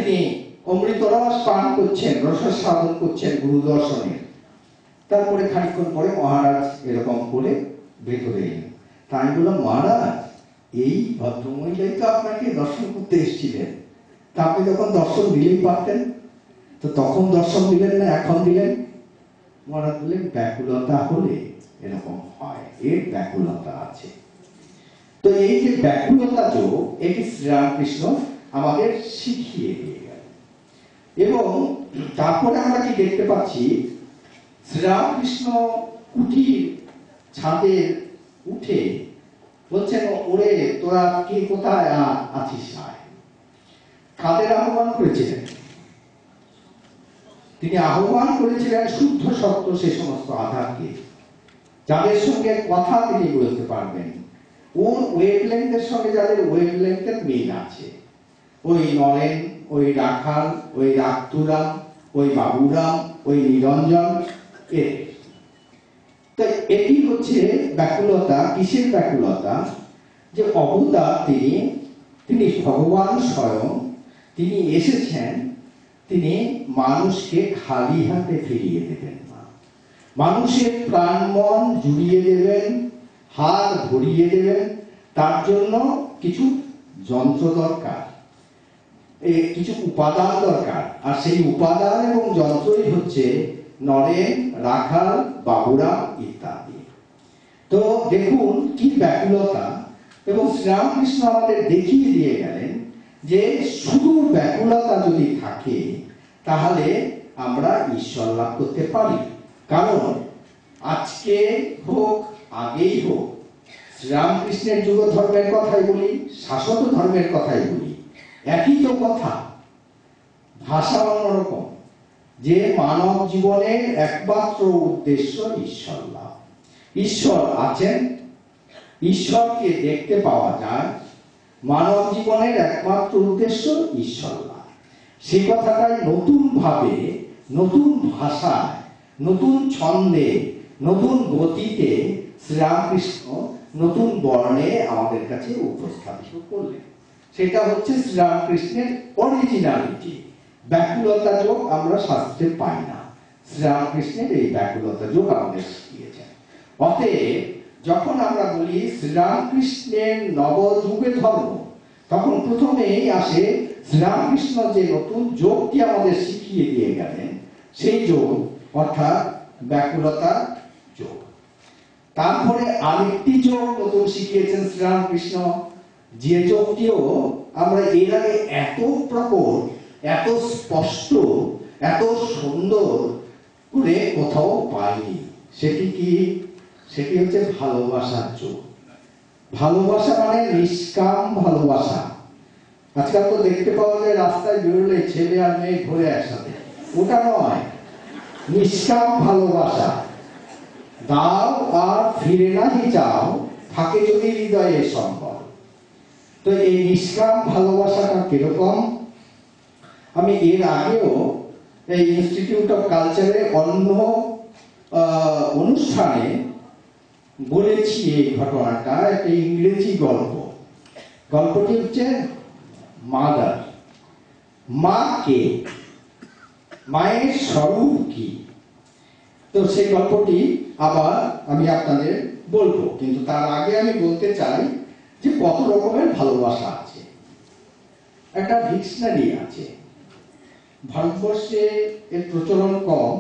তিনি অমৃতরস পান করছেন, রসাস্বাদন করছেন গুরু দর্শনের। তারপরে খানিকক্ষণ পরে মহারাজ এরকম করে ভেতরে এলেন। তা আমি বললাম, মহারাজ এই ভদ্রমহিলাই তো আপনাকে দর্শন করতে এসেছিলেন, তা আপনি যখন দর্শন দিলেই পারতেন, তো তখন দর্শন দিলেন না, এখন দিলেন? মহারাজ বললেন, ব্যাকুলতা হলে এরকম হয়, এর ব্যাকুলতা আছে। তো এই যে ব্যাকুলতা যোগ, এটি শ্রীরামকৃষ্ণ আমাদের শিখিয়ে দিয়ে গেলেন। এবং তারপরে আমরা কি দেখতে পাচ্ছি, শ্রীরামকৃষ্ণ কুটির ছাদে উঠে বলছেন, ওরে তোরা কে কোথায় আছিস আয়। কাদের আহ্বান করেছিলেন? তিনি আহ্বান করেছিলেন শুদ্ধ সত্য সে সমস্ত আধারকে, যাদের সঙ্গে কথা তিনি বলতে পারবেন, ওর ওয়েভলেংথের সঙ্গে যাদের ওয়েভলেংথের মিল আছে, ওই নরেন, ওই রাখাল, ওই রাতুরাম, ওই বাবুরাম, ওই নিরঞ্জন, এর। তো এটি হচ্ছে ব্যাকুলতা। কিসের ব্যাকুলতা? যে অবতার তিনি ভগবান স্বয়ং, তিনি এসেছেন, তিনি মানুষকে খালি হাতে ফিরিয়ে দেবেন না, মানুষের প্রাণ মন জুড়িয়ে দেবেন, হাত ভরিয়ে দেবেন। তার জন্য কিছু যন্ত্র দরকার, কিছু উপাদান দরকার, আর সেই উপাদান এবং যন্ত্রই হচ্ছে নরেন, রাখাল, বাবুরা ইত্যাদি। তো দেখুন কি ব্যাকুলতা। এবং শ্রীরামকৃষ্ণ আমাদের দেখিয়ে দিয়ে গেলেন যে শুধু ব্যাকুলতা যদি থাকে তাহলে আমরা ঈশ্বর লাভ করতে পারি। কারণ আজকে হোক আগেই হোক, শ্রীরামকৃষ্ণের যুগ ধর্মের কথাই বলি, শাশ্বত ধর্মের কথাই বলি, একই তো কথা, ভাষা অন্যরকম, যে মানব জীবনের একমাত্র উদ্দেশ্য ঈশ্বর লাভ। ঈশ্বর আছেন, ঈশ্বরকে দেখতে পাওয়া যায়, মানব জীবনের একমাত্র উদ্দেশ্য ঈশ্বর লাভ। সেই কথাটাই নতুন ভাবে, নতুন ভাষায়, নতুন ছন্দে, নতুন গতিতে শ্রীরামকৃষ্ণ নতুন বর্ণে আমাদের কাছে উপস্থাপিত করলেন। সেটা হচ্ছে শ্রীরামকৃষ্ণের অরিজিনালিটি। ব্যাকুলতা যোগ আমরা শাস্ত্রে পাই না, শ্রীরামকৃষ্ণের এই ব্যাকুলতা যোগ আমাদের শিখিয়েছেন। অতএব যখন আমরা বলি শ্রীরামকৃষ্ণের নবযুগে ধর্ম, তখন প্রথমেই আসে শ্রীরামকৃষ্ণ যে নতুন যোগটি আমাদের শিখিয়ে দিয়ে গেলেন, সেই যোগ অর্থাৎ ব্যাকুলতা যোগ। তারপরে আরেকটি যোগ নতুন শিখিয়েছেন শ্রীরামকৃষ্ণ, যে যোগটিও আমরা এর আগে এত প্রকট, এত স্পষ্ট, এত সুন্দর করে কোথাও পাইনি। সেটি কি? সেটি হচ্ছে ভালোবাসার যোগ। ভালোবাসা মানে নিষ্কাম ভালোবাসা। আজকাল তো দেখতে পাওয়া যায় রাস্তায় বেরোলে ছেলে আর মেয়ে ঘুরে একসাথে, ওটা নয়, নিষ্কাম ভালোবাসা। দাও আর ফিরে নাহি চাও, থাকে যদি হৃদয়ে সম্ভব। তো এই নিষ্কাম ভালোবাসাটা কিরকম? আমি এর আগেও এই ইনস্টিটিউট অফ কালচারে অন্য অনুষ্ঠানে বলেছি এই ঘটনাটা। একটা ইংরেজি গল্প। গল্পটি হচ্ছে মাদার। মা কে? মায়ের স্বরূপ কি? তো সেই গল্পটি আবার আমি আপনাদের বলবো, কিন্তু তার আগে আমি বলতে চাই যে কত রকমের ভালোবাসা আছে। একটা ডিকশনারি আছে। ভারতবর্ষে এর প্রচলন কম,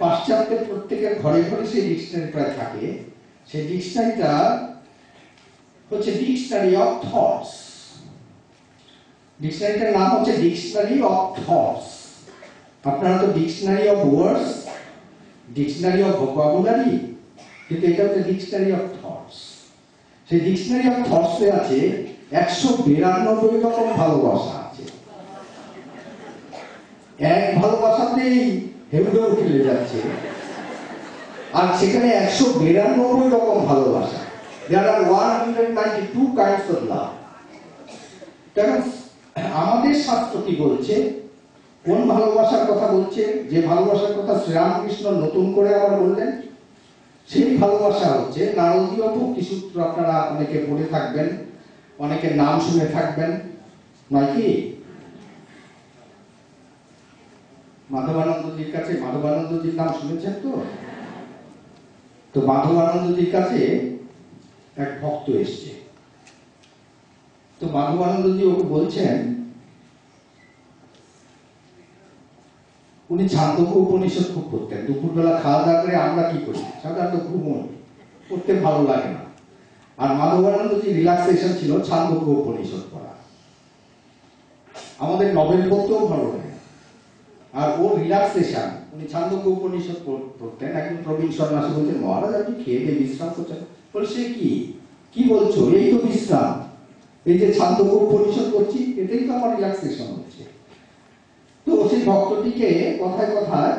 পাশ্চাত্যের প্রত্যেকের ঘরে ঘরে সেই ডিকশনারি প্রায় থাকে। সেই ডিকশনারিটা হচ্ছে ডিকশনারি অফ থটস। ডিকশনারিটার নাম হচ্ছে ডিকশনারি অফ থটস। আপনারা তো dictionary of words, dictionary of vocabulary, কিন্তু এটা হচ্ছে ডিকশনারি অফ থটস। সেই ডিকশনারি অফ থটস এ আছে 192 রকম ভালোবাসা আছে। এক ভালোবাসাতেই হেউডোর খেলে যাচ্ছে, আর সেখানে 192 রকম ভালোবাসা। There are 192 kinds of love. কারণ আমাদের শাস্ত্র কি বলছে, কোন ভালোবাসার কথা বলছে? যে ভালোবাসার কথা শ্রীরামকৃষ্ণ নতুন করে আবার বললেন, সেই ভালোবাসা হচ্ছে নারদীয় ভক্তি সূত্র। আপনারা অনেকে পড়ে থাকবেন, অনেকের নাম শুনে থাকবেন, নয় কি? মাধবানন্দজির কাছে, মাধবানন্দজির নাম শুনেছেন তো? তো মাধবানন্দজির কাছে এক ভক্ত এসছে। তো মাধবানন্দজি ওকে বলছেন, উনি ছান্দোগ্য উপনিষদ খুব পড়তেন। দুপুরবেলা খাওয়া দাওয়া করে আমরা কি করি, সাধারণত ঘুমোই, পড়তে ভালো লাগে না। আর মাধবানন্দজি রিল্যাক্সেশন ছিল ছান্দোগ্য উপনিষদ পড়া। আমাদের নভেল পড়তেও ভালো লাগে। আর ওর রিল্যাক্সেশন, উনি ছান্দোগ্য উপনিষদ পড়তেন। একজন প্রবীণ সন্ন্যাসী বলছেন, মহারাজ আপনি খেয়ে দিয়ে বিশ্রাম করছেন। বলে, সে কি বলছো, এই তো বিশ্রাম, এই যে ছান্দোগ্য উপনিষদ করছি, এটাই তো আমার রিল্যাক্সেশন হচ্ছে। তো সেই ভক্তটিকে কথায় কথায়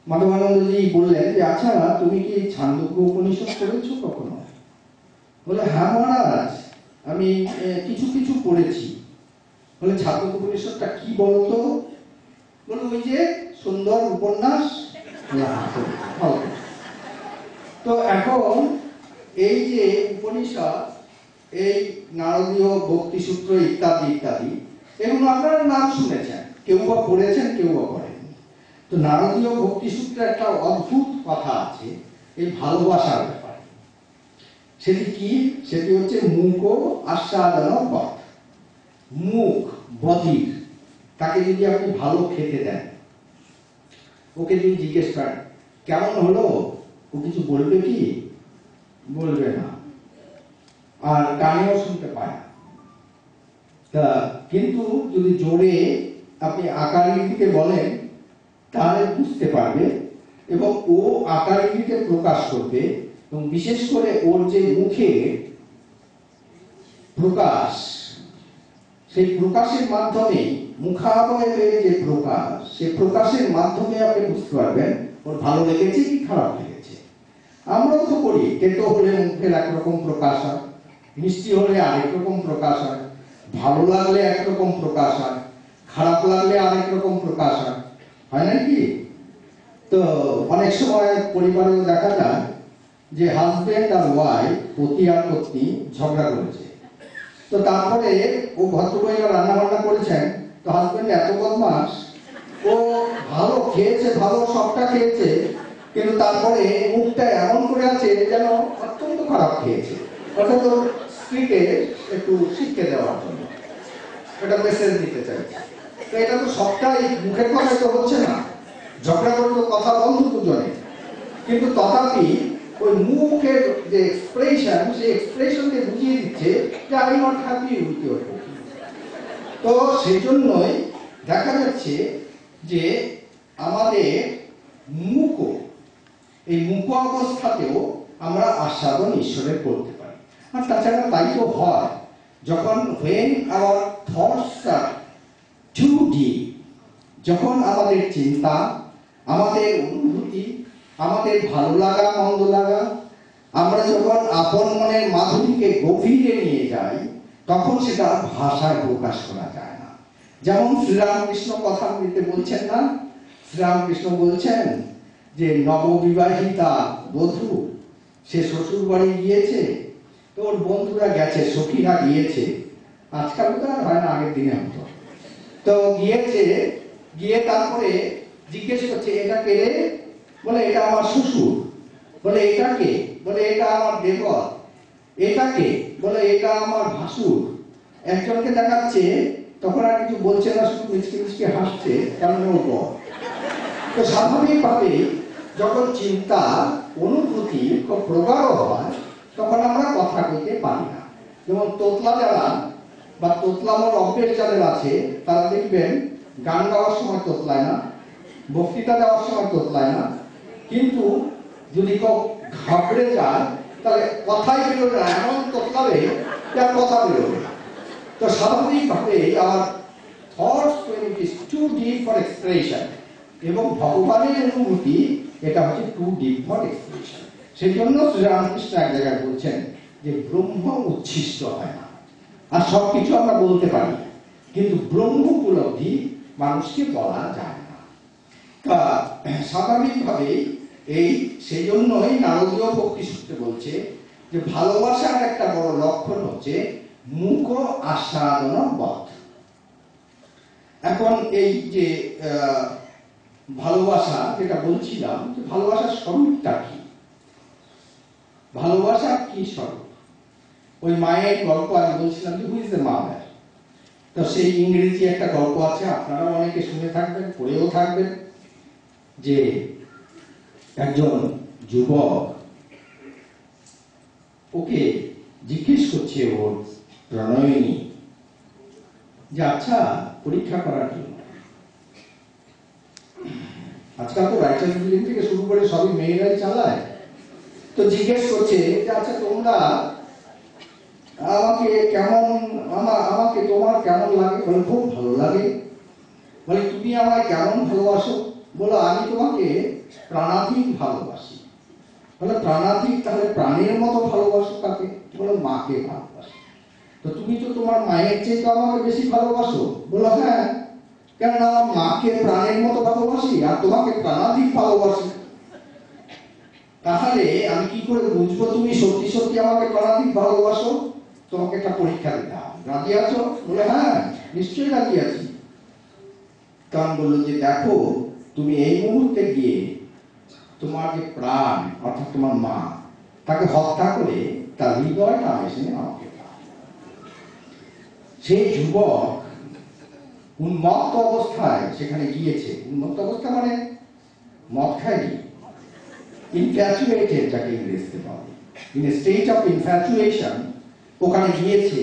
মাধবানন্দজি বললেন যে, আচ্ছা তুমি কি ছান্দোগ্য উপনিষদ পড়েছো কখনো? বলে, হ্যাঁ মহারাজ, আমি কিছু কিছু পড়েছি। বলে, ছান্দোগ্য উপনিষদটা কি বলতো? বলে, ওই যে সুন্দর উপন্যাস। তো এখন এই যে উপনিষদ, এই নারদীয় ভক্তিসূত্র ইত্যাদি ইত্যাদি, এগুলো আপনারা নাম শুনেছেন, কেউ বা পড়েছেন, কেউ বা পড়েননি। তো নারদীয় ভক্তিসূত্রে একটা অদ্ভুত কথা আছে এই ভালোবাসার ব্যাপারে। সেটি কি? সেটি হচ্ছে মুখ আস্বাদন পথ। মুখ বধির, তাকে যদি আপনি ভালো খেতে দেন, ওকে যদি জিজ্ঞেস করেন কেমন হলো, ও কিছু বলবে কি? বলবে না। আর কানেও শুনতে পায় না। তা কিন্তু যদি জোরে আপনি আকার ইঙ্গিতে বলেন, তাহলে বুঝতে পারবে এবং ও আকার ইঙ্গিতে প্রকাশ করবে। এবং বিশেষ করে ওর যে মুখে প্রকাশ, সেই প্রকাশের মাধ্যমে, মুখাবয়বের যে প্রকাশ, সেই প্রকাশের মাধ্যমে আপনি বুঝতে পারবেন ওর ভালো লেগেছে কি খারাপ লেগেছে। আমরাও তো করি, তেতো হলে মুখের একরকম প্রকাশ হয়, মিষ্টি হলে আরেক রকম প্রকাশ হয়, ভালো লাগলে একরকম প্রকাশ হয়, খারাপ লাগলে আরেক রকম প্রকাশ হয়, হয় নাকি? তো অনেক সময় পরিবারেও দেখা যায় যে হাজবেন্ড আর ওয়াইফ, পতি আর পত্নী ঝগড়া করেছে। তো তারপরে ও ভদ্রমহিলা রান্না বান্না করেছেন, তো হাজবেন্ড এত বদমাস, ও ভালো খেয়েছে, ভালো সবটা খেয়েছে, কিন্তু তারপরে মুখটা এমন করে আছে যেন অত্যন্ত খারাপ খেয়েছে। অর্থাৎ ওর স্ত্রীকে একটু শিক্ষা দেওয়ার জন্য এটা মেসেজ দিতে চাইছে। তো এটা তো সবটাই মুখের কথাই তো হচ্ছে না, ঝগড়া করে তো কথা বন্ধ দুজনে, কিন্তু তথাপি ওই মুখের যে এক্সপ্রেশন, সেই এক্সপ্রেশনকে বুঝিয়ে দিচ্ছে যে I am not happy with your cooking. তো সেই জন্যই দেখা যাচ্ছে যে আমাদের মুখ, এই মুখ অবস্থাতেও আমরা আস্বাদন ঈশ্বরের করতে পারি। আর তাছাড়া তাই তো হয়, যখন when our thoughts are too deep, যখন আমাদের চিন্তা, আমাদের অনুভূতি, আমাদের ভালো লাগা মন্দ লাগা, আমরা যখন আপন মনের মাধুরীকে গভীরে নিয়ে যাই, তখন সেটা ভাষায় প্রকাশ করা যায় না। যেমন শ্রীরামকৃষ্ণ কথা বলতে বলছেন না, শ্রীরামকৃষ্ণ বলছেন যে নববিবাহিতা বধূ, সে শ্বশুর বাড়ি গিয়েছে, তো ওর বন্ধুরা গেছে, সখীরা গিয়েছে, আজকাল তো আর হয় না, আগের দিনে হতো। তো গিয়েছে, গিয়ে তারপরে জিজ্ঞেস করছে, এটা কে রে? বলে, এটা আমার শ্বশুর। বলে, এটা কে? বলে, এটা আমার দেবর। এটা কে? বলে, এটা আমার ভাসুর। একজনকে দেখাচ্ছে, তখন আর কিছু বলছে না, শুধু মিচকি মিচকি হাসছে, কেমন ওর বর। তো স্বাভাবিকভাবে যখন চিন্তা, অনুভূতি খুব প্রগাঢ় হয়, তখন আমরা কথা কইতে পারি না। যেমন তোতলা যারা বা তোতলানোর অভ্যেস যাদের আছে, তারা দেখবেন গান গাওয়ার সময় তোতলায় না, বক্তৃতা দেওয়ার সময় তোতলায় না, কিন্তু যদি কেউ ঘাবড়ে যায় তাহলে কথাই বেরোবে না, এমন তোতলাবে তার কথা বেরোবে। তো স্বাভাবিকভাবে আমার thoughts when it is too deep for expression, এবং ভগবানের অনুভূতি এটা হচ্ছে too deep for expression। সেই জন্য শ্রীরামকৃষ্ণ এক জায়গায় বলছেন যে ব্রহ্ম উচ্ছিষ্ট হয় না। আর সবকিছু আমরা বলতে পারি, কিন্তু ব্রহ্ম উপলব্ধি মানুষকে বলা যায় না। তা স্বাভাবিকভাবে এই সেই জন্যই নারদীয় ভক্তি সূত্রে বলছে যে ভালোবাসার একটা বড় লক্ষণ হচ্ছে মুখ আস্বাদন বধ। এখন এই যে ভালোবাসা যেটা বলছিলাম, যে ভালোবাসার স্বরূপটা কি, ভালোবাসা কি স্বরূপ। ওই মায়ের গল্প আমি বলছিলাম যে হুইজ দ্য মাদার, তো সেই ইংরেজি একটা গল্প আছে, আপনারা অনেকে শুনে থাকবেন, পড়েও থাকবেন, যে একজন যুবক ওকে জিজ্ঞেস করছে ওর প্রণয়িনী যে আচ্ছা পরীক্ষা করার জন্য, আজকাল তো রাইটার্স বিল্ডিং থেকে শুরু করে সবই মেয়েরাই চালায়, তো জিজ্ঞেস করছে যে আচ্ছা তোমরা আমাকে কেমন, আমাকে তোমার কেমন লাগে? বলে খুব ভালো লাগে। বলে তুমি আমায় কেমন ভালোবাসো? বলো আমি তোমাকে প্রাণাধিক ভালোবাসি। বলে প্রাণাধিক, তাহলে প্রাণের মতো ভালোবাসো কাকে? বলে মাকে ভালোবাসি। তো তুমি তো তোমার মায়ের চেয়ে তো আমাকে বেশি ভালোবাসো। বলো হ্যাঁ, কেননা আমার মাকে প্রাণের মতো ভালোবাসি আর তোমাকে প্রাণাধিক ভালোবাসি। তাহলে আমি কি করে বুঝবো তুমি সত্যি সত্যি আমাকে প্রাণাধিক ভালোবাসো? তোমাকে একটা পরীক্ষা দিতে হবে, রাজি আছো? বলে হ্যাঁ নিশ্চয়ই রাজি আছি। তখন বললো যে দেখো, তুমি এই মুহূর্তে গিয়ে তোমার যে প্রাণ অর্থাৎ তোমার মা, তাকে হত্যা করে তার হৃদয়টা এসে আমাকে দাও। সেই যুবক উন্মত্ত অবস্থায় সেখানে গিয়েছে। উন্মত্ত অবস্থা মানে মদ খায়নি, ইনফ্যাচুয়েটেড যাকে ইংরেজিতে বলে, in a state of infatuation ওখানে গিয়েছে।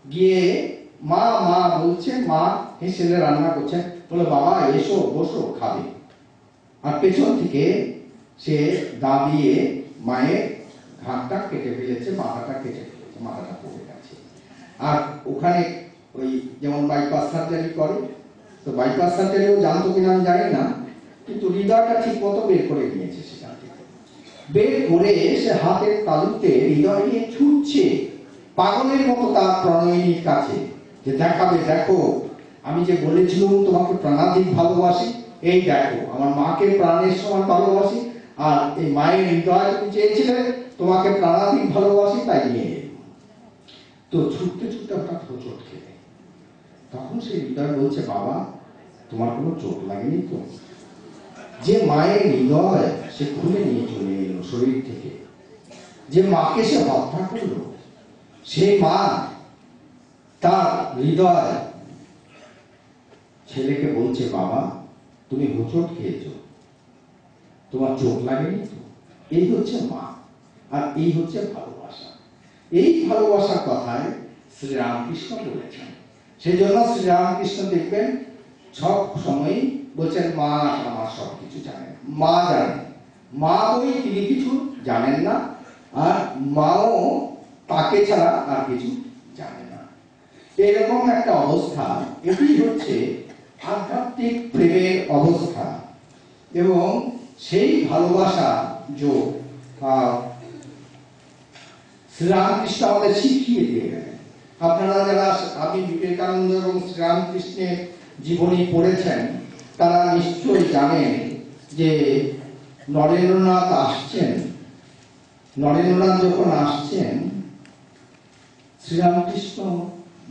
গিয়ে মা মা বলছে, মা হেসে রান্না করছেন। বলে বাবা এসো বসো খাবে। আর পেছন থেকে সে দাঁড়িয়ে মায়ের ঘাটটা কেটে ফেলেছে, মাথাটা কেটে ফেলেছে, মাথাটা পড়ে গেছে। আর ওখানে ওই যেমন বাইপাস সার্জারি করে, তো বাইপাস সার্জারিও জানতো কিনা আমি জানি না, কিন্তু হৃদয়টা ঠিক মতো বের করে নিয়েছে। সেখান থেকে বের করে সে হাতের তালুতে হৃদয় নিয়ে ছুটছে পাগলের মতো তার প্রণয়িনীর কাছে, যে দেখাবে দেখো আমি যে বলেছিলাম তোমাকে প্রাণাধিক ভালোবাসি, এই দেখো আমার মাকে প্রাণের সমান ভালোবাসি, আর এই মায়ের হৃদয় তুমি চেয়েছিলে তোমাকে প্রাণাধিক ভালোবাসি, তাই নিয়ে এলো। তো ছুটতে ছুটতে হঠাৎ হোঁচট খেলে। তখন সেই হৃদয় বলছে বাবা তোমার কোনো চোট লাগেনি তো? যে মায়ের হৃদয় সে খুলে নিয়ে চলে এলো শরীর থেকে, যে মাকে সে হত্যা করলো, সেই মা তার হৃদয় ছেলেকে বলছে বাবা তুমি হোঁচট খেয়েছো, তোমার চোখ লাগেনি তো? এই হচ্ছে মা, আর এই হচ্ছে ভালোবাসা। এই ভালোবাসার কথায় শ্রীরামকৃষ্ণ বলেছেন। সেই জন্য শ্রীরামকৃষ্ণ দেখবেন সব সময় বলছেন মা আমার সব কিছু জানেন। মা জানেন, মা বই তিনি কিছু জানেন না, আর মাও তাকে ছাড়া আর কিছু জানে না। এরকম একটা অবস্থা, এটি হচ্ছে আধ্যাত্মিক প্রেমের অবস্থা। এবং সেই ভালোবাসা যে শ্রীরামকৃষ্ণ আমাদের শিখিয়ে দিয়ে গেলেন। আপনারা যারা স্বামী বিবেকানন্দ এবং শ্রীরামকৃষ্ণের জীবনী পড়েছেন তারা নিশ্চয়ই জানেন যে নরেন্দ্রনাথ আসছেন, নরেন্দ্রনাথ যখন আসছেন শ্রীরামকৃষ্ণ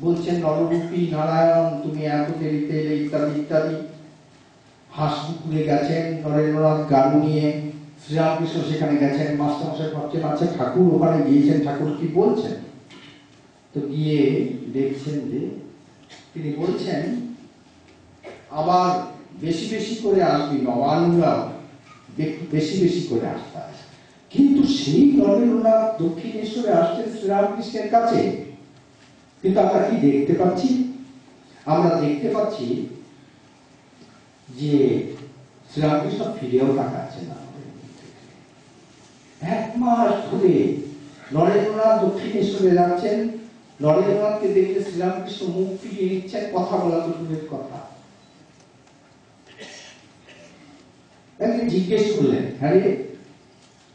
বলছেন নররূপী নারায়ণ তুমি এত দেরিতে এলে, ইত্যাদি ইত্যাদি। হাসপুকুরে গেছেন নরেন্দ্রনাথ গাড়ু নিয়ে, শ্রীরামকৃষ্ণ সেখানে গেছেন। মাস্টারমশাই ভাবছেন আচ্ছা ঠাকুর ওখানে গিয়েছেন, ঠাকুর কি বলছেন? তো গিয়ে দেখছেন যে তিনি বলছেন আবার বেশি বেশি করে আসবি, নবানুরাও বেশি বেশি করে আসতে। কিন্তু সেই নরেন্দ্রনাথ দক্ষিণেশ্বরে আসছেন শ্রীরামকৃষ্ণের কাছে। কিন্তু আমরা কি দেখতে পাচ্ছি? আমরা দেখতে পাচ্ছি যে শ্রীরামকৃষ্ণ ফিরেও তাকাচ্ছেন না। 1 মাস ধরে নরেন্দ্রনাথ দক্ষিণেশ্বরে যাচ্ছেন, নরেন্দ্রনাথকে দেখলে শ্রীরামকৃষ্ণ মুখ ফিরিয়ে নিচ্ছেন, কথা বলা তো দূরের কথা। একদিন জিজ্ঞেস করলেন আরে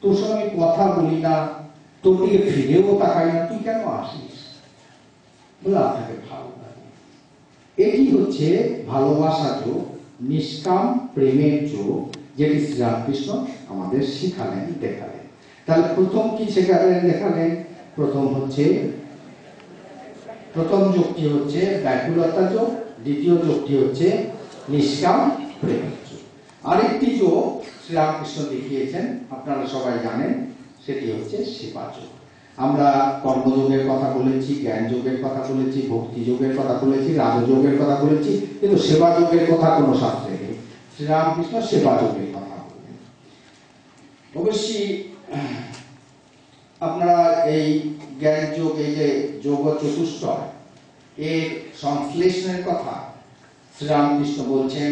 তোর সঙ্গে আমি কথা বলি না, তোর দিকে ফিরেও তাকাই না, তুই কেন আসিস? বলে আপনাকে ভালো লাগে। এটি হচ্ছে ভালোবাসা যোগ, নিষ্কাম প্রেমের যোগ, যেটি শ্রীরামকৃষ্ণ আমাদের শিখালেন, দেখালেন। তাহলে প্রথম কি শেখালেন, দেখালেন? প্রথম যোগটি হচ্ছে ব্যাকুলতা যোগ, দ্বিতীয় যোগটি হচ্ছে নিষ্কাম প্রেমের যোগ। আরেকটি যোগ শ্রীরামকৃষ্ণ দেখিয়েছেন, আপনারা সবাই জানেন, সেটি হচ্ছে সেবা যোগ। আমরা কর্মযোগের কথা বলেছি, জ্ঞান যোগের কথা বলেছি, ভক্তি যোগের কথা বলেছি, রাজযোগের কথা বলেছি, কিন্তু সেবা যোগের কথা কোনো শাস্ত্রে নেই। শ্রীরামকৃষ্ণ সেবা যোগের কথা বললেন। অবশ্যই আপনারা এই জ্ঞান যোগ, এই যে যোগ চতুষ্টয়, এর সংশ্লেষণের কথা শ্রীরামকৃষ্ণ বলছেন,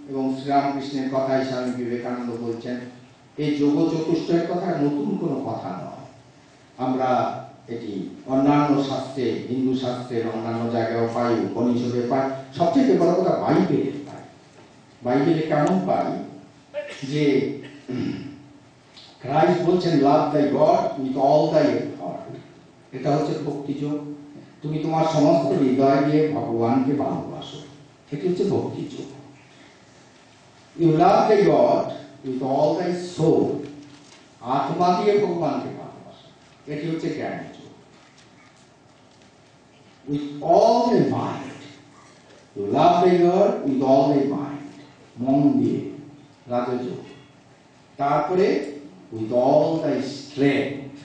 এবং শ্রীরামকৃষ্ণের কথাই স্বামী বিবেকানন্দ বলছেন। এই যোগ চতুষ্টয়ের কথা নতুন কোনো কথা নয়, আমরা এটি অন্যান্য শাস্ত্রে, হিন্দু শাস্ত্রের অন্যান্য জায়গায় পাই, উপনিষদে পাই, সবচেয়ে বড় কথা বাইবেলে পাই। বাইবেলে কেমন পাই যে ক্রাইস্ট বলছেন লাভ দাই গড উইথ অল দাই হার্ট, এটা হচ্ছে ভক্তি যোগ। তুমি তোমার সমস্ত হৃদয় দিয়ে ভগবানকে ভালোবাসো, এটি হচ্ছে ভক্তি যোগ। ইউ লাভ দাই গড উইথ অল দাই সোল, আত্মা দিয়ে ভগবানকে ভালোবাসো, এটি হচ্ছে জ্ঞান যোগ। উইথ অল দাই মাইন্ড, ইউ লাভ দাই গড উইথ অল দাই মাইন্ড, মন দিয়ে রাজযোগ। তারপরে with all thy strength,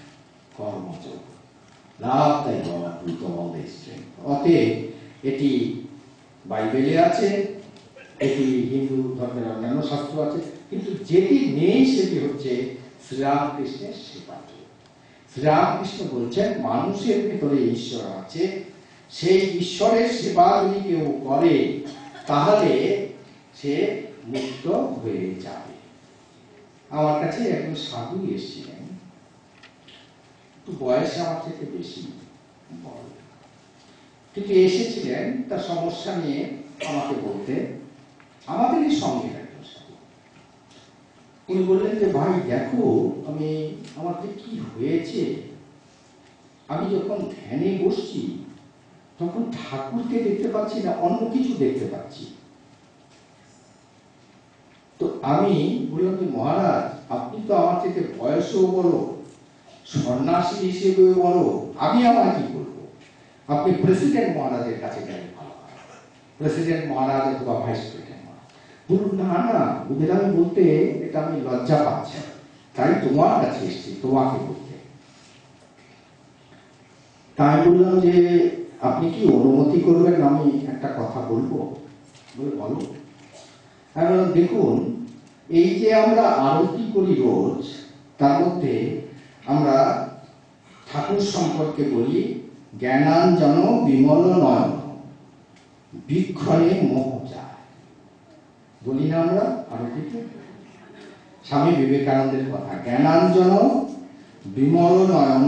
কর্মযোগ, লাভ thy God with all thy strength। অতএব এটি বাইবেলে আছে, এটি হিন্দু ধর্মের অন্যান্য শাস্ত্র আছে, কিন্তু যেটি নেই সেটি হচ্ছে শ্রীরামকৃষ্ণের সেবা যোগ। শ্রীরামকৃষ্ণ বলছেন মানুষের ভিতরে ঈশ্বর আছে, সেই ঈশ্বরের সেবা যদি কেউ করে তাহলে সে মুক্ত হয়ে যাবে। আমার কাছে একজন সাধু এসেছিলেন, একটু বয়সে আমার থেকে বেশি বড়, কিন্তু এসেছিলেন তার সমস্যা নিয়ে আমাকে বলতে। আমাদেরই সঙ্গে একজন সাধু, উনি বললেন যে ভাই দেখো, আমার কি হয়েছে, আমি যখন ধ্যানে বসছি তখন ঠাকুরকে দেখতে পাচ্ছি না, অন্য কিছু দেখতে পাচ্ছি। তো আমি বললাম যে মহারাজ, আপনি তো আমার থেকে বয়সেও বড়, সন্ন্যাসী হিসেবেও বড়, আমি আমার কি করবো? আপনি প্রেসিডেন্ট মহারাজের কাছে গেলেন, প্রেসিডেন্ট মহারাজ অথবা ভাইস প্রেসিডেন্ট মহারাজ। বলুন না না, ওদের আমি বলতে এটা আমি লজ্জা পাচ্ছি, তাই তোমার কাছে এসেছি তোমাকে বলতে। তাই বললাম যে আপনি কি অনুমতি করবেন আমি একটা কথা বলবো? বলে বলো। দেখুন, এই যে আমরা আরতি করি রোজ, তার মধ্যে আমরা ঠাকুর সম্পর্কে বলি জ্ঞানাঞ্জন বিমল নয়ন বীক্ষণে মোহ যায়, বলি না আমরা আরতিতে? স্বামী বিবেকানন্দের কথা, জ্ঞানাঞ্জন বিমল নয়ন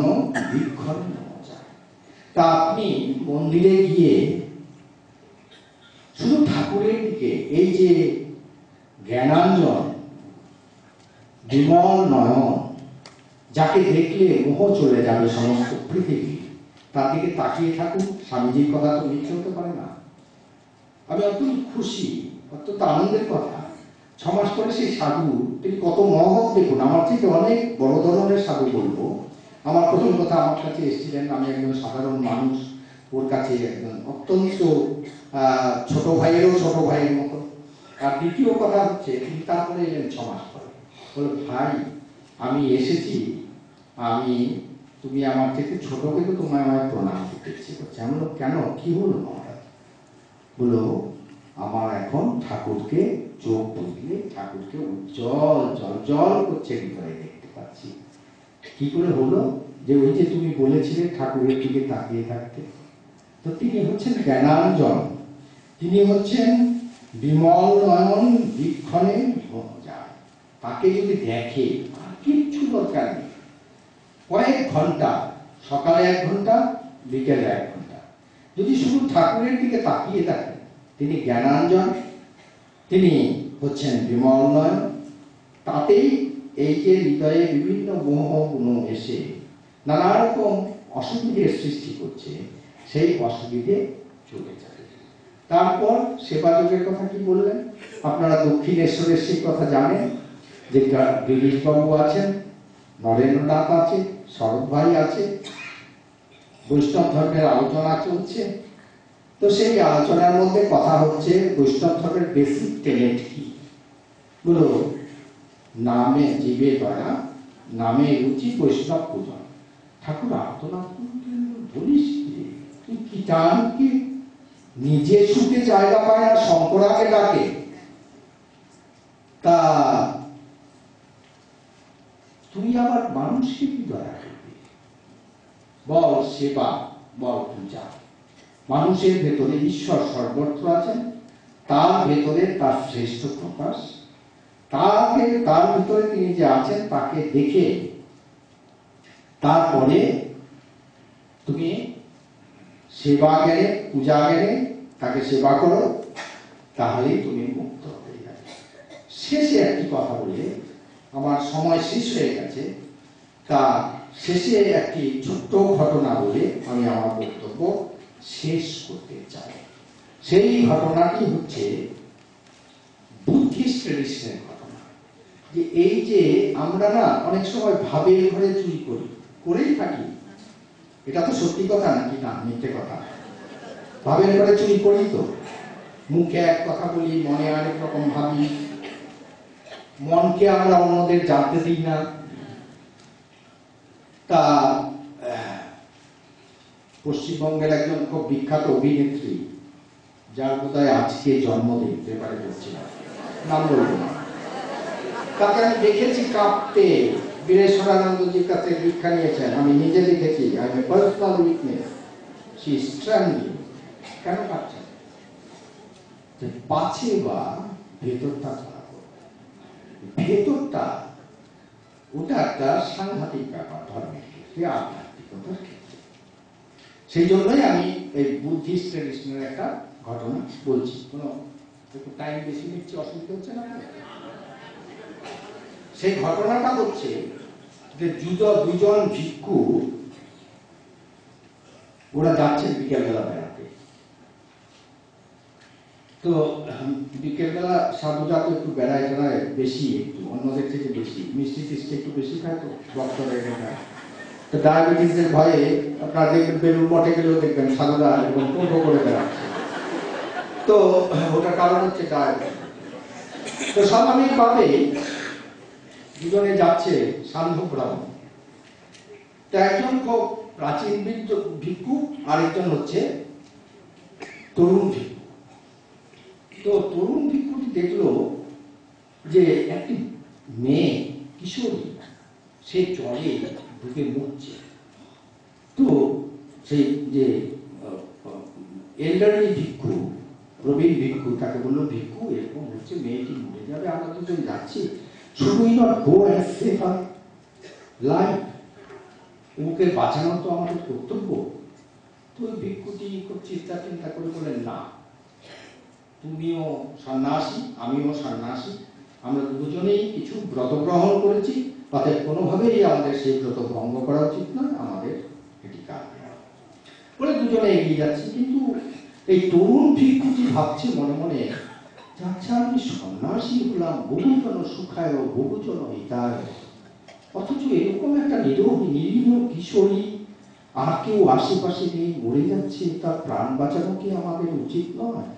বীক্ষণে মোহ যায়। তা আপনি মন্দিরে গিয়ে শুধু ঠাকুরের দিকে এই যে জ্ঞানাঞ্জন বিমল নয়ন, যাকে দেখলে মোহ চলে যাবে সমস্ত পৃথিবী, তার দিকে তাকিয়ে থাকুন। স্বামীজির কথা তো মিথ্যে হতে পারে না। আমি অত্যন্ত খুশি, অত্যন্ত আনন্দের কথা। 6 মাস পরে সেই সাধু, তিনি কত মহৎ দেখুন, আমার থেকে অনেক বড় ধরনের সাধু বলবো। আমার প্রথম কথা, আমার কাছে এসেছিলেন, আমি একজন সাধারণ মানুষ, ওর কাছে একজন অত্যন্ত ছোট ভাইয়েরও ছোট ভাইয়ের মতো। আর দ্বিতীয় কথা হচ্ছে, তিনি তারপরে এলেন 6 মাস পরে, বলে ভাই আমি এসেছি, তুমি আমার থেকে ছোট, কিন্তু তোমায় আমায় প্রণাম করতে ইচ্ছে করছে। আমি বললাম কেন, কি হলো মহারাজ? বলো আমার এখন ঠাকুরকে চোখ বুঝলে ঠাকুরকে উজ্জ্বল জল জল করছে হৃদয়ে দেখতে পাচ্ছি। কি করে হলো? যে ওই যে তুমি বলেছিলে ঠাকুরের দিকে তাকিয়ে থাকতে, তো তিনি হচ্ছেন জ্ঞানাঞ্জন, তিনি হচ্ছেন বিমল নয়ন বীক্ষণে মোহ যায়। তাকে যদি দেখে আর কিচ্ছু দরকার নেই, কয়েক ঘন্টা, সকালে 1 ঘন্টা, বিকেলে 1 ঘন্টা, যদি শুধু ঠাকুরের দিকে তাকিয়ে থাকেন, তিনি জ্ঞানাঞ্জন, তিনি হচ্ছেন বিমল নয়ন। তাতেই এই যে হৃদয়ে বিভিন্ন মোহ গুণ এসে নানা রকম অসুবিধের সৃষ্টি করছে, সেই অসুবিধে চলে যাবে। তারপর সেবা যোগের কথা কি বললেন? আপনারা দক্ষিণেশ্বরের সেই কথা জানেন, যে দিলীপ বাবু আছেন, নরেন্দ্রনাথ আছে, শরৎ ভাই আছে, বৈষ্ণব ধর্মের আলোচনা চলছে। তো সেই আলোচনার মধ্যে কথা হচ্ছে বৈষ্ণব ধর্মের বেসিক টেনেট কি, বলো নামে জীবে দয়া, নামে রুচি বৈষ্ণব পূজন। ঠাকুর আর্তনাদ বলিস তুই কীটানুকে নিজে সুখে জায়গা পায় না, শঙ্করাকে ডাকে। তা তুই আবার মানুষকে কি দয়া করবি? বল সেবা, বল পূজা। মানুষের ভেতরে ঈশ্বর সর্বত্র আছেন, তার ভেতরে তার শ্রেষ্ঠ প্রকাশ, তার ভিতরে তিনি যে আছেন তাকে দেখে তারপরে তুমি সেবা জ্ঞানে, পূজা জ্ঞানে তাকে সেবা করো, তাহলেই তুমি মুক্ত হয়ে যাবে। শেষে একটি কথা বলে, আমার সময় শেষ হয়ে গেছে, তা শেষে একটি ছোট্ট ঘটনা বলে আমি আমার বক্তব্য শেষ করতে চাই। সেই ঘটনাটি হচ্ছে বুদ্ধিস্ট ট্রেডিশনের ঘটনা। যে এই যে আমরা না অনেক সময় ভাবের ঘরে চুরি করেই থাকি, এটা তো সত্যি কথা নাকি না মিথ্যে কথা? ভাবের ঘরে চুরি করি তো, মুখে এক কথা বলি, মনে আরেক রকম ভাবি, মনকে আমরা অন্যদের জানতে দিই না। তা পশ্চিমবঙ্গের একজন খুব বিখ্যাত অভিনেত্রী, যার বোধহয় আজকে জন্মদিন, পেপারে পড়ছিলাম, নাম বলবো না, তাকে আমি দেখেছি কাঁপতে। বীরেশ্বরানন্দজির কাছে দীক্ষা নিয়েছেন, আমি নিজে দেখেছি, আমি personal witness. She is trembling. কেন কাঁপছেন? পাছে বা ভেতরটা খারাপ, ভেতরটা ওটা একটা সাংঘাতিক ব্যাপার ধর্মের ক্ষেত্রে, আধ্যাত্মিকতার ক্ষেত্রে। সেই জন্যই আমি এই বুদ্ধিস্ট ট্রেডিশনের একটা ঘটনা বলছি। কোনো একটু টাইম বেশি নিচ্ছে, অসুবিধা হচ্ছে না? সেই ঘটনাটা হচ্ছে যে দুজন ভিক্ষু, ওরা যাচ্ছেন বিকেলবেলা বেড়াতে। তো বিকেলবেলা সাধুরা তো একটু বেড়ায় টেড়ায় বেশি, একটু অন্যদের থেকে বেশি, মিষ্টি টিষ্টি একটু বেশি খায়, তো ডক্টর খায়। তো ডায়াবেটিসের ভয়ে আপনার দেখবেন বেলুর মঠে গেলেও দেখবেন সাধুরা এবং টোটো করে বেড়াচ্ছে। তো ওটার কারণ হচ্ছে ডায়াবেটিস। তো স্বাভাবিকভাবে দুজনে যাচ্ছে সান্ধ্য ভ্রমণ। তো একজন খুব প্রাচীন ভিক্ষু, আরেকজন হচ্ছে তরুণ ভিক্ষু। তো তরুণ ভিক্ষুটি দেখলো যে একটি মেয়ে কিশোরী সে জলে ঢুকে মরছে। তো সেই যে এল্ডারলি ভিক্ষু, প্রবীণ ভিক্ষু, তাকে বললো, ভিক্ষু এরকম হচ্ছে, মেয়েটি মরে যাবে, আমরা দুজন যাচ্ছি, should we not go and save her life? ওকে বাঁচানো তো আমাদের কর্তব্য। তো ভিক্ষুটি খুব চিন্তা করে বলেন, না, তুমিও সন্ন্যাসী, আমিও সন্ন্যাসী, আমরা দুজনেই কিছু ব্রত গ্রহণ করেছি, অতএব কোনোভাবেই আমাদের সেই ব্রত ভঙ্গ করা উচিত নয়, আমাদের এটি কাজ বলে দুজনে এগিয়ে যাচ্ছি। কিন্তু এই তরুণ ভিক্ষুটি ভাবছে মনে মনে, আচ্ছা আমি সন্ন্যাসী হলাম, বহুজন সুখায় বহুজন হিতায়, অথচ এরকম একটা নিরীহ কিশোরী আর কেউ আশেপাশে নেই, মরে যাচ্ছে, তার প্রাণ বাঁচানো কি আমাদের উচিত নয়?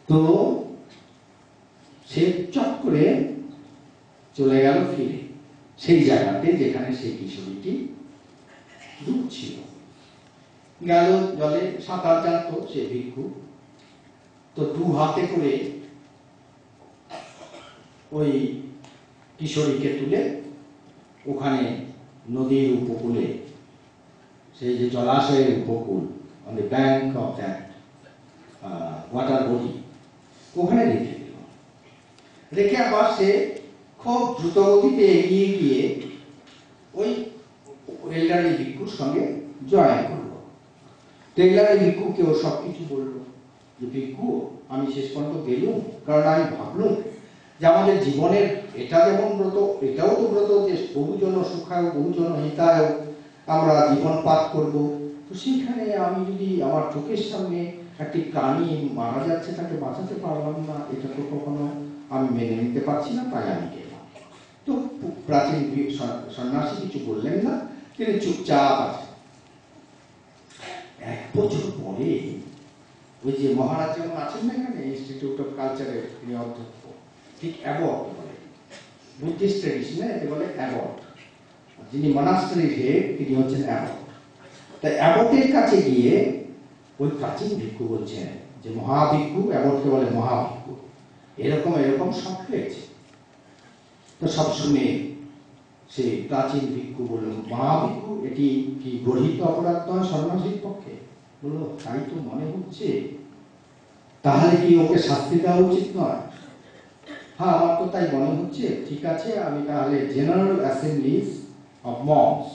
তো সে চট করে চলে গেল ফিরে সেই জায়গাতে যেখানে সেই কিশোরীটি ডুবছিল। গেল জলে, সাঁতার জানতো সে ভিক্ষু। তো দু হাতে করে ওই কিশোরীকে তুলে ওখানে নদীর উপকূলে, সেই যে জলাশয়ের উপকূল, on the bank of that water body, ওখানে রেখে দিল। রেখে আবার সে খুব দ্রুতগতিতে এগিয়ে গিয়ে ওই এল্ডারলি ভিক্ষুর সঙ্গে জয়েন করলো। এল্ডারলি ভিক্ষুকে ও সবকিছু বললো যে, ভিক্ষু আমি শেষ পর্যন্ত গেলুম, কারণ আমি ভাবলুম যে আমাদের জীবনের এটা যেমন ব্রত, এটাও তো ব্রত যে বহুজন সুখায় বহুজন হিতায় আমরা জীবন পাত করব। তো সেখানে আমি যদি আমার চোখের সামনে একটি প্রাণী মারা যাচ্ছে, তাকে বাঁচাতে পারলাম না, এটা তো কখনো আমি মেনে নিতে পারছি না, তাই আমি গেলাম। তো প্রাচীন সন্ন্যাসী কিছু বললেন না, তিনি চুপচাপ আছেন। 1 বছর পরে ওই যে মহারাজ যেমন আছেন না এখানে ইনস্টিটিউট অফ কালচারের তিনি অধ্যক্ষ, ঠিক অ্যাবট বলে, বুদ্ধিস্ট ট্রেডিশনে এতে বলে অ্যাবট, যিনি মনাস্টারির হেড তিনি হচ্ছেন অ্যাবট। তাই অ্যাবটের কাছে গিয়ে ওই প্রাচীন ভিক্ষু বলছেন যে মহাভিক্ষু, অ্যাবটকে বলে মহাভিক্ষু, এরকম এরকম সব হয়েছে। তো সব শুনে সে প্রাচীন ভিক্ষু বলল, মহাভিক্ষু এটি কি গর্হিত অপরাধ নয় সন্ন্যাসীর পক্ষে? বললো তাই তো মনে হচ্ছে, তাহলে কি ওকে শাস্তি দেওয়া উচিত নয়? হ্যাঁ আমার তো তাই মনে হচ্ছে, ঠিক আছে আমি তাহলে জেনারেল অ্যাসেম্বলিজ অফ মংস,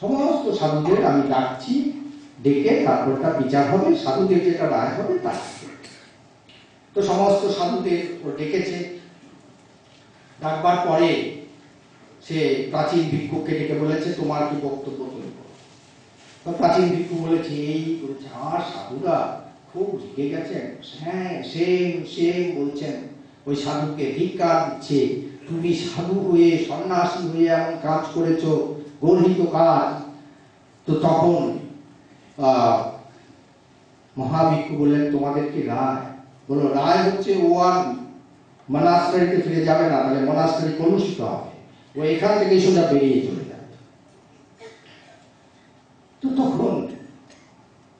সমস্ত সাধুদের আমি ডাকছি, ডেকে তারপর তার বিচার হবে, সাধুদের যেটা রায় হবে তার। তো সমস্ত সাধুদের ও ডেকেছে, ডাকবার পরে সে প্রাচীন ভিক্ষুকে ডেকে বলেছে তোমার কি বক্তব্য তুমি বলো। তো প্রাচীন ভিক্ষু বলেছে এই করেছে, আর সাধুরা খুব রেগে গেছেন, হ্যাঁ সেম সেম বলছেন, ওই সাধুকে ধিক্কার দিচ্ছে, তুমি সাধু হয়ে সন্ন্যাসী হয়ে এমন কাজ করেছো, গর্হিত কাজ। তো তখন মহাভিক্ষু বললেন তোমাদের কি রায়? বলল রায় হচ্ছে ও আর মনাস্টারিতে ফিরে যাবে না, তাহলে মনাস্টারি কলুষিত হবে, ও এখান থেকে সোজা বেরিয়ে চলে যাবে। তো তখন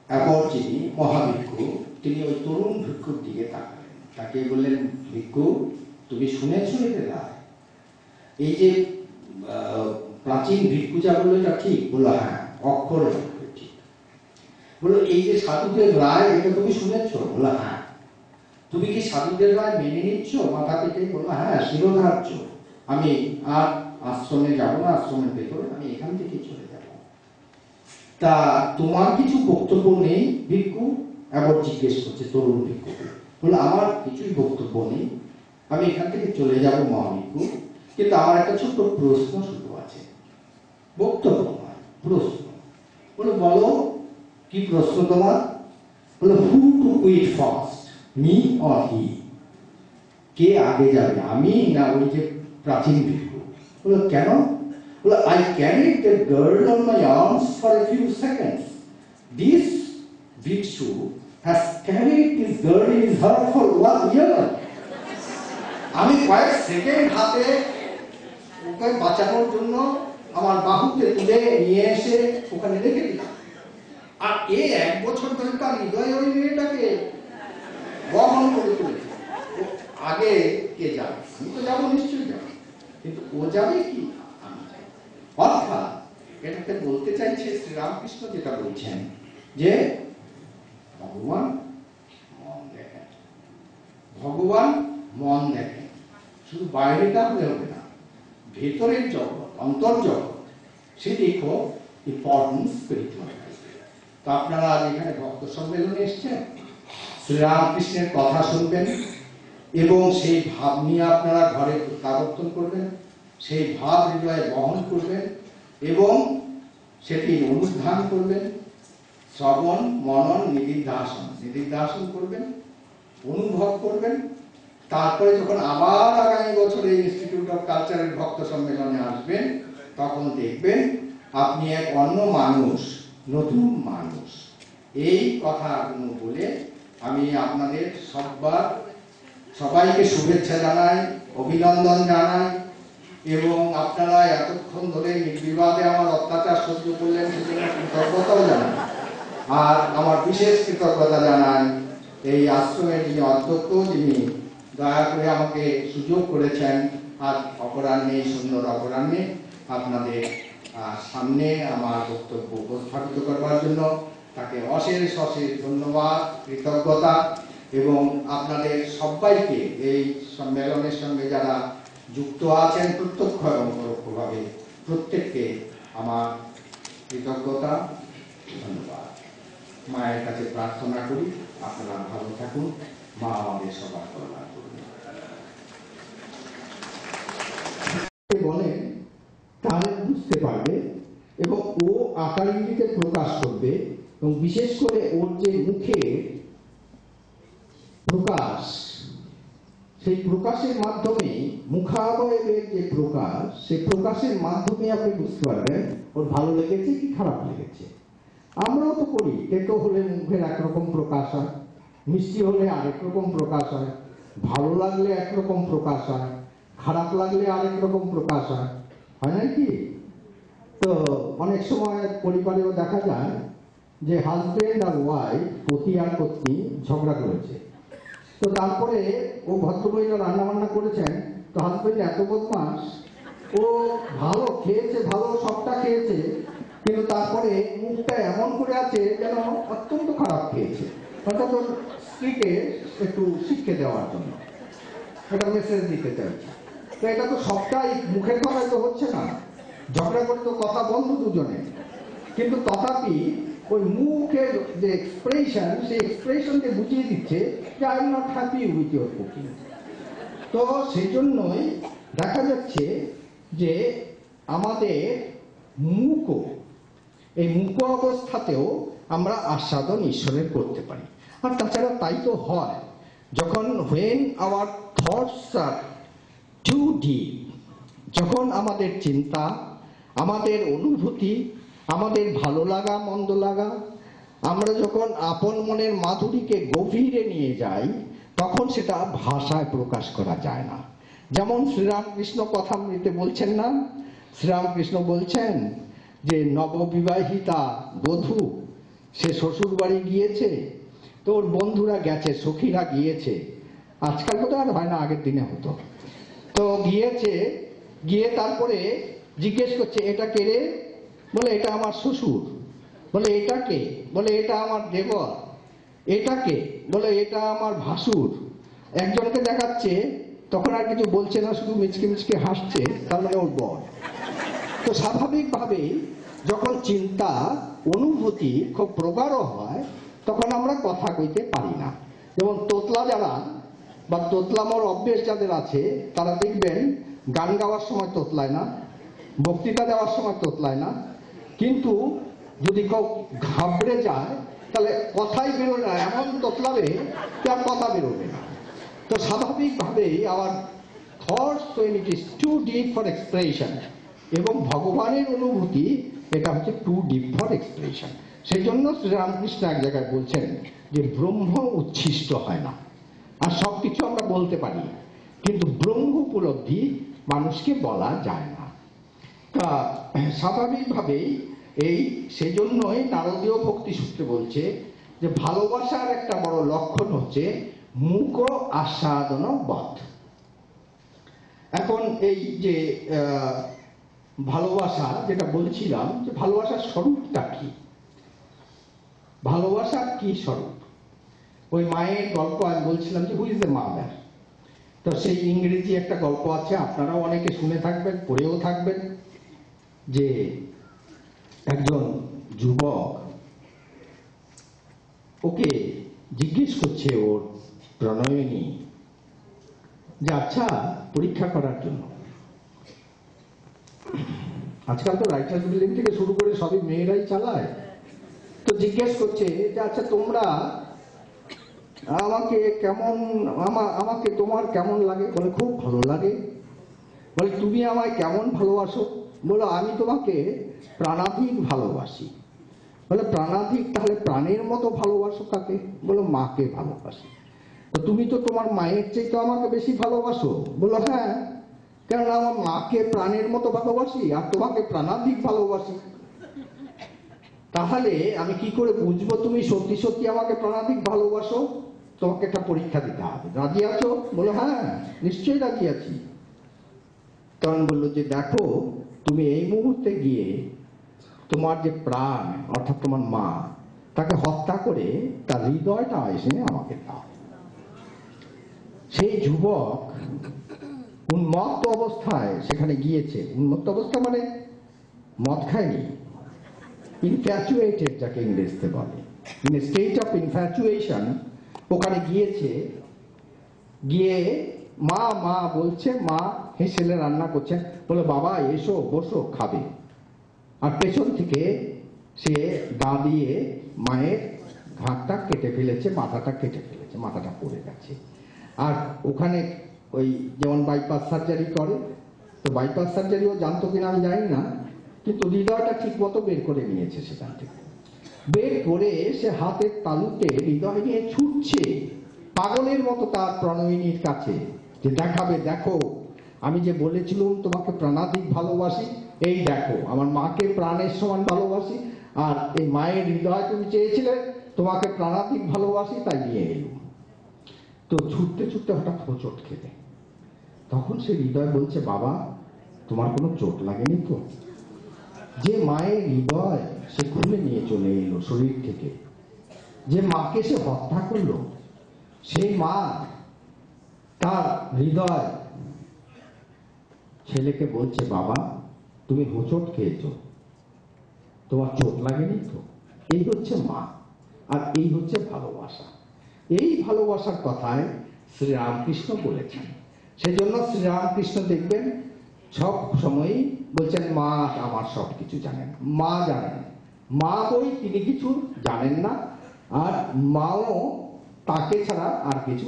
অ্যাবট যিনি মহাভিক্ষু তিনি ওই তরুণ ভিক্ষুর দিকে তাকালেন, তাকে বললেন ভিক্ষু তুমি শুনেছো এদের রায়? এই যে প্রাচীন ভিক্ষু যা বললো এটা ঠিক? বললো হ্যাঁ অক্ষরে অক্ষরে ঠিক। বললো এই যে সাধুদের রায় এটা তুমি শুনেছো? বললো হ্যাঁ। তুমি কি সাধুদের রায় মেনে নিচ্ছ মাথা থেকে? বললো হ্যাঁ শিরোধার্য, আমি আর আশ্রমে যাব না, আশ্রমের ভেতরে আমি এখান থেকে চলে যাব। তা তোমার কিছু বক্তব্য নেই ভিক্ষু? অ্যাবট জিজ্ঞেস করছে তরুণ ভিক্ষু। বললো আমার কিছুই বক্তব্য নেই, আমি এখান থেকে চলে যাব মহাভিক্ষু, কিন্তু আমার একটা ছোট্ট প্রশ্ন শুধু আছে, বক্তব্য নয় প্রশ্ন। বলো বলো কি প্রশ্ন তোমার? বলো who to quit first, me or he? কে আগে যাবে, আমি না ওই যে প্রাচীন ভিক্ষু? বলো কেন? বলো I carried the girl on my arms for a few seconds. This bhikshu has carried this girl in his heart for 1 year. আমি কয়েক সেকেন্ড হাতে ওকে বাঁচানোর জন্য আমার বাহুতে তুলে নিয়ে এসে ওখানে রেখে দিলাম, আর এ 1 বছর ধরে তার হৃদয়ে ওই মেয়েটাকে বহন করে তুলেছে। আগে কে যাবে? আমি তো যাবো, নিশ্চয়ই যাবো, কিন্তু ও যাবে কি? আমি যাই। অর্থাৎ এটাতে বলতে চাইছে শ্রীরামকৃষ্ণ যেটা বলছেন যে ভগবান মন দেখেন, ভগবান মন দেখেন, শুধু বাইরেটা হলে হবে না, ভেতরের জগৎ অন্তর্জগৎ সেদিকেও ইম্পর্টেন্স দিতে হবে। তো আপনারা আজ এখানে ভক্ত সম্মেলনে এসেছেন, শ্রীরামকৃষ্ণের কথা শুনবেন এবং সেই ভাব নিয়ে আপনারা ঘরে প্রত্যাবর্তন করবেন, সেই ভাব হৃদয়ে বহন করবেন এবং সেটি অনুধান করবেন, শ্রবণ মনন নিদিধ্যাসন করবেন, অনুভব করবেন। তারপরে যখন আবার আগামী বছরে ইনস্টিটিউট অফ কালচারের ভক্ত সম্মেলনে আসবেন তখন দেখবেন আপনি এক অন্য মানুষ, নতুন মানুষ। এই কথাগুলো বলে আমি আপনাদের সবাইকে শুভেচ্ছা জানাই, অভিনন্দন জানাই এবং আপনারা এতক্ষণ ধরে নির্বিবাদে আমার অত্যাচার সহ্য করলেন সেজন্য কৃতজ্ঞতাও জানাই। আর আমার বিশেষ কৃতজ্ঞতা জানাই এই আশ্রমের যিনি অধ্যক্ষ, যিনি দয়া করে আমাকে সুযোগ করেছেন আজ অপরাহ্নে, সুন্দর অপরাহ্নে আপনাদের সামনে আমার বক্তব্য উপস্থাপিত করবার জন্য। তাকে অশেষ অশেষ ধন্যবাদ, কৃতজ্ঞতা এবং আপনাদের সবাইকে এই সম্মেলনের সঙ্গে যারা যুক্ত আছেন প্রত্যক্ষ এবং পরোক্ষভাবে প্রত্যেককে আমার কৃতজ্ঞতা, ধন্যবাদ। মায়ের কাছে প্রার্থনা করি আপনারা ভালো থাকুন, মা আমাদের সবার কল্যাণ করুন। বলেন তাহলে বুঝতে পারবে এবং ও আকার ইঙ্গিতে প্রকাশ করবে এবং বিশেষ করে ওর যে মুখের প্রকাশ, সেই প্রকাশের মাধ্যমে মুখাবয়বের যে প্রকাশ, সেই প্রকাশের মাধ্যমে আপনি বুঝতে পারবেন ওর ভালো লেগেছে কি খারাপ লেগেছে। আমরাও তো করি, তেতো হলে মুখের একরকম প্রকাশ হয়, মিষ্টি হলে আরেক রকম প্রকাশ হয়, ভালো লাগলে একরকম প্রকাশ হয়, খারাপ লাগলে আরেক রকম প্রকাশ হয়, হয় নাকি? তো অনেক সময় পরিবারেও দেখা যায় যে হাজবেন্ড আর ওয়াইফ, পতি আর পত্নী ঝগড়া করেছে। তো তারপরে ও ভদ্রমহিলা রান্না বান্না করেছেন, তো হাজবেন্ড এত বদমাস, ও ভালো খেয়েছে, ভালো সবটা খেয়েছে, কিন্তু তারপরে মুখটা এমন করে আছে যেন অত্যন্ত খারাপ খেয়েছে, অর্থাৎ ওর স্ত্রীকে একটু শিক্ষা দেওয়ার জন্য একটা মেসেজ দিতে চাইছে। তো এটা তো সবটাই মুখের কথায় তো হচ্ছে না, ঝগড়া করে তো কথা বন্ধ দুজনে, কিন্তু তথাপি ওই মুখের যে এক্সপ্রেশন, সেই এক্সপ্রেশনকে বুঝিয়ে দিচ্ছে যে I am not happy with your cooking. তো সেই জন্যই দেখা যাচ্ছে যে আমাদের মুখও, এই মুখ অবস্থাতেও আমরা আস্বাদন ঈশ্বরের করতে পারি। আর তাছাড়া তাই তো হয় যখন when our thoughts are too deep, যখন আমাদের চিন্তা, আমাদের অনুভূতি, আমাদের ভালো লাগা মন্দ লাগা, আমরা যখন আপন মনের মাধুরীকে গভীরে নিয়ে যাই, তখন সেটা ভাষায় প্রকাশ করা যায় না। যেমন শ্রীরামকৃষ্ণ কথামৃতে বলছেন না, শ্রীরামকৃষ্ণ বলছেন যে নববিবাহিতা বধূ, সে শ্বশুর বাড়ি গিয়েছে, তো ওর বন্ধুরা গেছে, সখীরা গিয়েছে, আজকাল তো আর হয় না, আগের দিনে হতো। তো গিয়েছে, গিয়ে তারপরে জিজ্ঞেস করছে এটা কে রে? বলে এটা আমার শ্বশুর। বলে এটা কে? বলে এটা আমার দেবর। এটা কে? বলে এটা আমার ভাসুর। একজনকে দেখাচ্ছে, তখন আর কিছু বলছে না, শুধু মিচকে মিচকে হাসছে, তার মানে ওর বর। তো স্বাভাবিকভাবেই যখন চিন্তা অনুভূতি খুব প্রগাঢ় হয়, তখন আমরা কথা কইতে পারি না। যেমন তোতলা যারা বা তোতলামোর অভ্যেস যাদের আছে, তারা দেখবেন গান গাওয়ার সময় তোতলায় না, বক্তৃতা দেওয়ার সময় তোতলায় না, কিন্তু যদি কেউ ঘাবড়ে যায় তাহলে কথাই বেরোয় না, এমন তোতলাবে যে আর কথা বেরোবে না। তো স্বাভাবিকভাবেই আবার thoughts when it is too deep for expression, এবং ভগবানের অনুভূতি এটা হচ্ছে টু ডিপ ফর এক্সপ্রেশন। সেই জন্য শ্রীরামকৃষ্ণ এক জায়গায় বলছেন যে ব্রহ্ম উচ্ছিষ্ট হয় না। আর সবকিছু আমরা বলতে পারি, কিন্তু ব্রহ্ম উপলব্ধি মানুষকে বলা যায় না। তা স্বাভাবিকভাবেই এই সেই জন্যই নারদীয় ভক্তি সূত্রে বলছে যে ভালোবাসার একটা বড় লক্ষণ হচ্ছে মুখ আস্বাদন বধ। এখন এই যে ভালোবাসা যেটা বলছিলাম, যে ভালোবাসার স্বরূপটা কি, ভালোবাসার কি স্বরূপ? ওই মায়ের গল্প আমি বলছিলাম যে হু ইজ দ্য মাদার। তো সেই ইংরেজি একটা গল্প আছে, আপনারাও অনেকে শুনে থাকবেন, পড়েও থাকবেন, যে একজন যুবক ওকে জিজ্ঞেস করছে ওর প্রণয়িনী যে আচ্ছা পরীক্ষা করার জন্য, আজকাল তো রাইটার্স বিল্ডিং থেকে শুরু করে সবই মেয়েরাই চালায়, তো জিজ্ঞেস করছে যে আচ্ছা তোমরা আমাকে কেমন, আমাকে তোমার কেমন লাগে? বলে খুব ভালো লাগে। বলে তুমি আমায় কেমন ভালোবাসো? বলো আমি তোমাকে প্রাণাধিক ভালোবাসি। বলে প্রাণাধিক, তাহলে প্রাণের মতো ভালোবাসো কাকে? বলো মাকে ভালোবাসি। তো তুমি তো তোমার মায়ের চেয়ে তো আমাকে বেশি ভালোবাসো। বলো হ্যাঁ, কেননা আমার মাকে প্রাণের মতো ভালোবাসি আর তোমাকে প্রাণাধিক ভালোবাসি। তাহলে আমি কি করে বুঝবো তুমি সত্যি সত্যি আমাকে প্রাণাধিক ভালোবাসো? তোমাকে একটা পরীক্ষা দিতে হবে, রাজি আছো? বলো হ্যাঁ নিশ্চয়ই রাজি আছি। তখন বললো যে দেখো, তুমি এই মুহূর্তে গিয়ে তোমার যে প্রাণ অর্থাৎ তোমার মা, তাকে হত্যা করে তার হৃদয়টা এসে আমাকে দাও। সেই যুবক উন্মত্ত অবস্থায় সেখানে গিয়েছে। উন্মত্ত অবস্থা মানে মদ খায়নি, ইনফ্যাচুয়েটেড যাকে ইংরেজিতে বলে, in a state of infatuation ওখানে গিয়েছে। গিয়ে মা মা বলছে, মা হেসেলে রান্না করছেন, বলে বাবা এসো বসো খাবে। আর পেছন থেকে সে দা দিয়ে মায়ের ঘাটটা কেটে ফেলেছে, মাথাটা কেটে ফেলেছে, মাথাটা পড়ে গেছে। আর ওখানে ওই যেমন বাইপাস সার্জারি করে, তো বাইপাস সার্জারিও জানতো কিনা আমি জানি না, কিন্তু হৃদয়টা ঠিক মতো বের করে নিয়েছে সেখান থেকে। বের করে সে হাতের তালুতে হৃদয় নিয়ে ছুটছে পাগলের মতো তার প্রণয়িনীর কাছে, যে দেখাবে, দেখো আমি যে বলেছিলাম তোমাকে প্রাণাধিক ভালোবাসি, এই দেখো আমার মাকে প্রাণের সমান ভালোবাসি, আর এই মায়ের হৃদয় তুমি চেয়েছিলে, তোমাকে প্রাণাধিক ভালোবাসি, তাই নিয়ে এলো। তো ছুটতে ছুটতে হঠাৎ হোঁচট খেলে। তখন সে হৃদয় বলছে, বাবা তোমার কোনো চোট লাগেনি তো? যে মায়ের হৃদয় সে খুলে নিয়ে চলে এলো শরীর থেকে, যে মাকে সে হত্যা করলো, সেই মা তার হৃদয় ছেলেকে বলছে, বাবা তুমি হোঁচট খেয়েছো, তোমার চোট লাগেনি তো? এই হচ্ছে মা, আর এই হচ্ছে ভালোবাসা। এই ভালোবাসার কথায় শ্রীরামকৃষ্ণ বলেছেন। সেজন্য শ্রীরামকৃষ্ণ দেখবেন সব সময়ই বলছেন, মা আমার সব কিছু জানেন। মা জানেন, মা বই তিনি কিছু জানেন না, আর মাও তাকে ছাড়া আর কিছু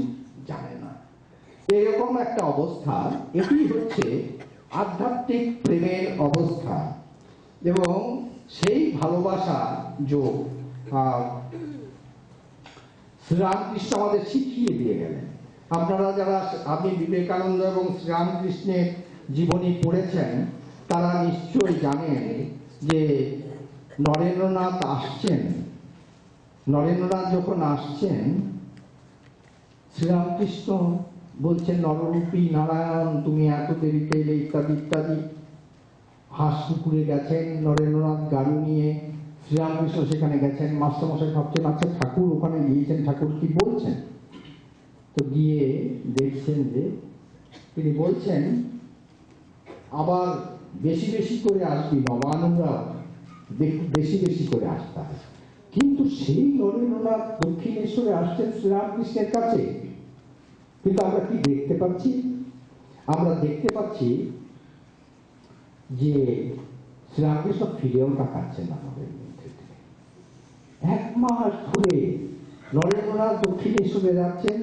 জানে না। এরকম একটা অবস্থা, এটি হচ্ছে আধ্যাত্মিক প্রেমের অবস্থা। এবং সেই ভালোবাসা যোগ শ্রীরামকৃষ্ণ আমাদের শিখিয়ে দিয়ে গেলেন। আপনারা যারা আপনি বিবেকানন্দ এবং শ্রীরামকৃষ্ণের জীবনী পড়েছেন, তারা নিশ্চয়ই জানেন যে নরেন্দ্রনাথ আসছেন। নরেন্দ্রনাথ যখন আসছেন, শ্রীরামকৃষ্ণ বলছেন, নররূপী নারায়ণ তুমি এত দেরিতে এলে, ইত্যাদি ইত্যাদি। হাঁসপুকুরে গেছেন নরেন্দ্রনাথ গাড়ি নিয়ে, শ্রীরামকৃষ্ণ সেখানে গেছেন। মাস্টারমশাই ভাবছেন, আচ্ছা ঠাকুর ওখানে গিয়েছেন, ঠাকুর কি বলছেন? তো গিয়ে দেখছেন যে তিনি বলছেন, আবার বেশি বেশি করে আসবি, নবানুরা বেশি বেশি করে আসতে হবে। কিন্তু সেই নরেন্দ্রনাথ দক্ষিণেশ্বরে আসছেন শ্রীরামকৃষ্ণের কাছে। কিন্তু আমরা কি দেখতে পাচ্ছি? আমরা দেখতে পাচ্ছি যে শ্রীরামকৃষ্ণ ফিরেও তাকাচ্ছেন না আমাদের মধ্যে থেকে। 1 মাস ধরে নরেন্দ্রনাথ দক্ষিণেশ্বরে যাচ্ছেন।